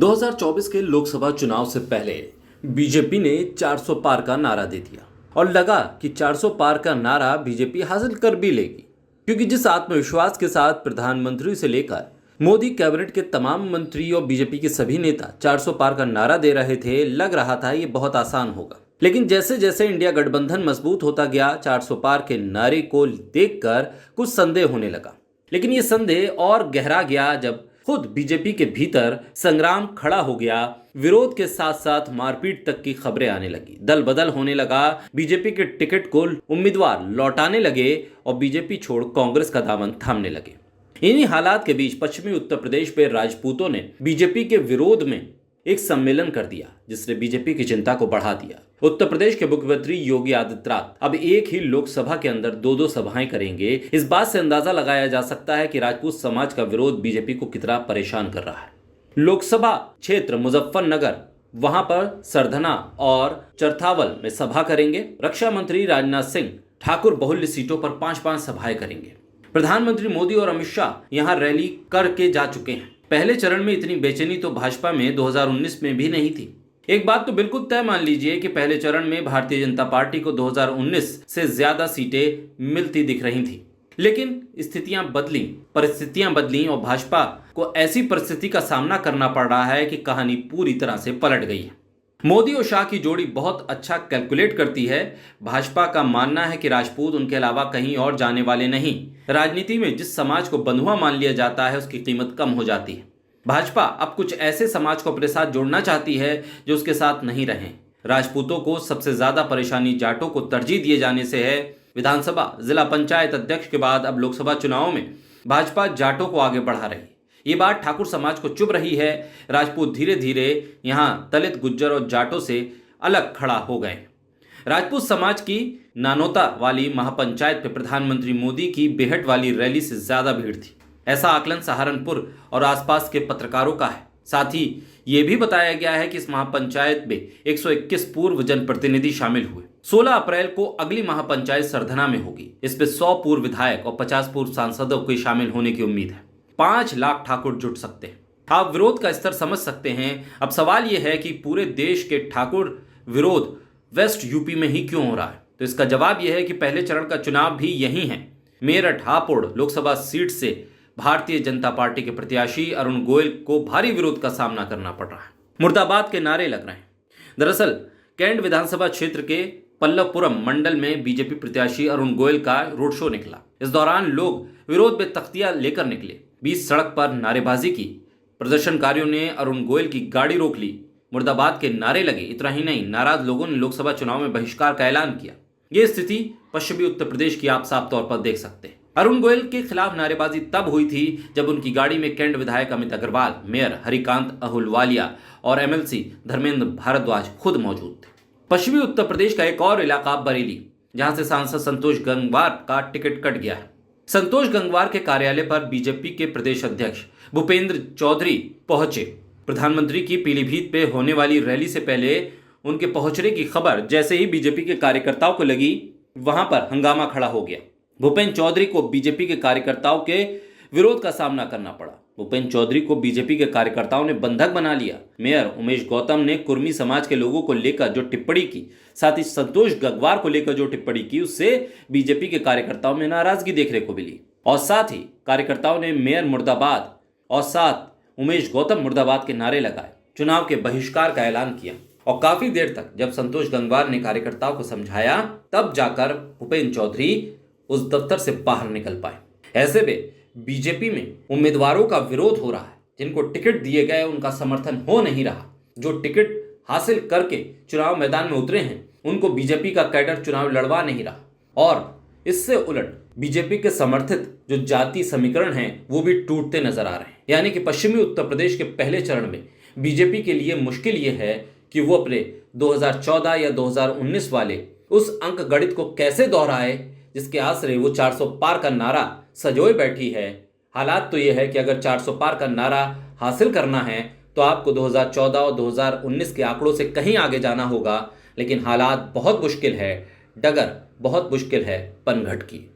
2024 के लोकसभा चुनाव से पहले बीजेपी ने 400 पार का नारा दे दिया और लगा कि 400 पार का नारा बीजेपी हासिल कर भी लेगी, क्योंकि जिस आत्मविश्वास के साथ प्रधानमंत्री से लेकर मोदी कैबिनेट के तमाम मंत्री और बीजेपी के सभी नेता 400 पार का नारा दे रहे थे, लग रहा था ये बहुत आसान होगा। लेकिन जैसे जैसे इंडिया गठबंधन मजबूत होता गया, 400 पार के नारे को देखकर कुछ संदेह होने लगा। लेकिन ये संदेह और गहरा गया जब खुद बीजेपी के भीतर संग्राम खड़ा हो गया। विरोध के साथ साथ मारपीट तक की खबरें आने लगी, दल बदल होने लगा, बीजेपी के टिकट को उम्मीदवार लौटाने लगे और बीजेपी छोड़ कांग्रेस का दामन थामने लगे। इन्हीं हालात के बीच पश्चिमी उत्तर प्रदेश में राजपूतों ने बीजेपी के विरोध में एक सम्मेलन कर दिया, जिसने बीजेपी की चिंता को बढ़ा दिया। उत्तर प्रदेश के मुख्यमंत्री योगी आदित्यनाथ अब एक ही लोकसभा के अंदर दो सभाएं करेंगे। इस बात से अंदाजा लगाया जा सकता है कि राजपूत समाज का विरोध बीजेपी को कितना परेशान कर रहा है। लोकसभा क्षेत्र मुजफ्फरनगर, वहां पर सरधना और चरथावल में सभा करेंगे। रक्षा मंत्री राजनाथ सिंह ठाकुर बहुल्य सीटों पर 5-5 सभाएं करेंगे। प्रधानमंत्री मोदी और अमित शाह यहां रैली करके जा चुके हैं। पहले चरण में इतनी बेचैनी तो भाजपा में 2019 में भी नहीं थी। एक बात तो बिल्कुल तय मान लीजिए कि पहले चरण में भारतीय जनता पार्टी को 2019 से ज्यादा सीटें मिलती दिख रही थी। लेकिन स्थितियां बदली, परिस्थितियां बदली और भाजपा को ऐसी परिस्थिति का सामना करना पड़ रहा है कि कहानी पूरी तरह से पलट गई है। मोदी और शाह की जोड़ी बहुत अच्छा कैलकुलेट करती है। भाजपा का मानना है कि राजपूत उनके अलावा कहीं और जाने वाले नहीं। राजनीति में जिस समाज को बंधुआ मान लिया जाता है, उसकी कीमत कम हो जाती है। भाजपा अब कुछ ऐसे समाज को अपने साथ जोड़ना चाहती है जो उसके साथ नहीं रहे। राजपूतों को सबसे ज्यादा परेशानी जाटों को तरजीह दिए जाने से है। विधानसभा, जिला पंचायत अध्यक्ष के बाद अब लोकसभा चुनाव में भाजपा जाटों को आगे बढ़ा रही है। ये बात ठाकुर समाज को चुभ रही है। राजपूत धीरे धीरे यहाँ दलित, गुज्जर और जाटों से अलग खड़ा हो गए। राजपूत समाज की नानोता वाली महापंचायत में प्रधानमंत्री मोदी की बेहट वाली रैली से ज्यादा भीड़ थी। ऐसा आकलन सहारनपुर और आसपास के पत्रकारों का है। साथ ही ये भी बताया गया है कि इस महापंचायत में 121 पूर्व जनप्रतिनिधि शामिल हुए। 16 अप्रैल को अगली महापंचायत सरधना में होगी। इसमें 100 पूर्व विधायक और 50 पूर्व सांसदों के शामिल होने की उम्मीद है। 5 लाख ठाकुर जुट सकते हैं। आप विरोध का स्तर समझ सकते हैं। अब सवाल यह है कि पूरे देश के ठाकुर विरोध वेस्ट यूपी में ही क्यों हो रहा है? तो इसका जवाब यह है कि पहले चरण का चुनाव भी यही है। मेरठ हापुड़ लोकसभा सीट से भारतीय जनता पार्टी के प्रत्याशी अरुण गोयल को भारी विरोध का सामना करना पड़ रहा है। मुर्दाबाद के नारे लग रहे हैं। दरअसल कैंट विधानसभा क्षेत्र के पल्लवपुरम मंडल में बीजेपी प्रत्याशी अरुण गोयल का रोड शो निकला। इस दौरान लोग विरोध में तख्तियां लेकर निकले। बीच सड़क पर नारेबाजी की। प्रदर्शनकारियों ने अरुण गोयल की गाड़ी रोक ली। मुर्दाबाद के नारे लगे। इतना ही नहीं, नाराज लोगों ने लोकसभा चुनाव में बहिष्कार का ऐलान किया। ये स्थिति पश्चिमी उत्तर प्रदेश की आप साफ तौर पर देख सकते हैं। अरुण गोयल के खिलाफ नारेबाजी तब हुई थी जब उनकी गाड़ी में कैंट विधायक अमित अग्रवाल, मेयर हरिकांत अहुलवालिया और एमएलसी धर्मेंद्र भारद्वाज खुद मौजूद थे। पश्चिमी उत्तर प्रदेश का एक और इलाका बरेली, जहां से सांसद संतोष गंगवार का टिकट कट गया है। संतोष गंगवार के कार्यालय पर बीजेपी के प्रदेश अध्यक्ष भूपेंद्र चौधरी पहुंचे। प्रधानमंत्री की पीलीभीत पे होने वाली रैली से पहले उनके पहुंचने की खबर जैसे ही बीजेपी के कार्यकर्ताओं को लगी, वहां पर हंगामा खड़ा हो गया। भूपेंद्र चौधरी को बीजेपी के कार्यकर्ताओं के विरोध का सामना करना पड़ा। भूपेंद्र चौधरी को बीजेपी के कार्यकर्ताओं ने बंधक बना लिया। मेयर उमेश गौतम ने कुर्मी समाज के लोगों को लेकर जो टिप्पणी की, साथ ही संतोष गंगवार को लेकर जो टिप्पणी की, उससे बीजेपी के कार्यकर्ताओं में नाराजगी देखने को मिली। और साथ ही कार्यकर्ताओं ने मेयर मुर्दाबाद और साथ उमेश गौतम मुर्दाबाद के नारे लगाए। चुनाव के बहिष्कार का ऐलान किया। और काफी देर तक जब संतोष गंगवार ने कार्यकर्ताओं को समझाया, तब जाकर भूपेंद्र चौधरी उस दफ्तर से बाहर निकल पाए। ऐसे में बीजेपी में उम्मीदवारों का विरोध हो रहा है। जिनको टिकट दिए गए उनका समर्थन हो नहीं रहा। जो टिकट हासिल करके चुनाव मैदान में उतरे हैं, उनको बीजेपी का कैडर चुनाव लड़वा नहीं रहा। और इससे उलट बीजेपी के समर्थित जो जाति समीकरण हैं, वो भी टूटते नजर आ रहे हैं। यानी कि पश्चिमी उत्तर प्रदेश के पहले चरण में बीजेपी के लिए मुश्किल ये है कि वो अपने 2014 या 2019 वाले उस अंक गणित को कैसे दोहराए जिसके आसरे वो 400 पार का नारा सजोए बैठी है। हालात तो ये है कि अगर 400 पार का नारा हासिल करना है तो आपको 2014 और 2019 के आंकड़ों से कहीं आगे जाना होगा। लेकिन हालात बहुत मुश्किल है, डगर बहुत मुश्किल है पनघट की।